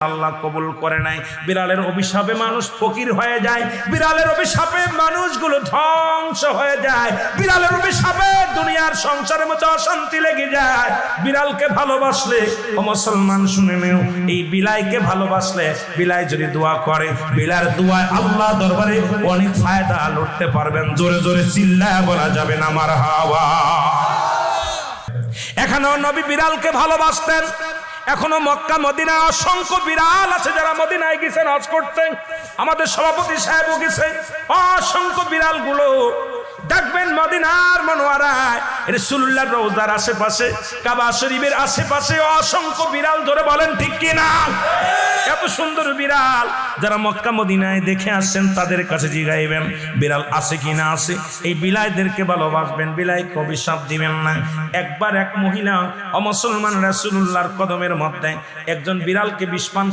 আল্লাহ কবুল করে নাই। বিড়ালের অভিশাপে মানুষ ফকির হয়ে যায়, বিড়ালের অভিশাপে মানুষগুলো ধ্বংস হয়ে যায়, বিড়ালের অভিশাপে দুনিয়ার সংসারের মধ্যে অশান্তি লেগে যায়। বিড়ালকে ভালোবাসলে ও মুসলমান শুনে নেও, এই বিলাইকে ভালোবাসলে বিলাই যদি দোয়া করে, বিলার দোয়ায় আল্লাহ দরবারে অনেক ফায়দা লুটতে পারবেন। জোরে জোরে চিল্লায় বলা যাবে না মারহাবা। এখানেও নবী বিড়ালকে ভালোবাসতেন। এখনো মক্কা মদিনা অসংখ্য বিড়াল আছে যারা মদিনায় গেছেন হজ করতে। আমাদের সভাপতি সাহেবও গেছে। অসংখ্য বিড়াল গুলো দেখবেন মদিনার মনোয়ারায় রাসূলুল্লাহর রওজার আশেপাশে, কাবা শরীফের আশেপাশে অসংখ্য বিড়াল ধরে বলেন ঠিক কি না? এত সুন্দর বিড়াল যারা মক্কা মদিনায় দেখে আসছেন তাদের কাছে জিগাইবেন বিড়াল আছে কি না আছে। এই বিলাইদেরকে ভালোবাসবেন, বিলাইকে অভিশাপ দিবেন না। একবার এক মহিলা অমুসলমান রাসূলুল্লাহর কদমের মধ্যে একজন বিড়ালকে বিষ পান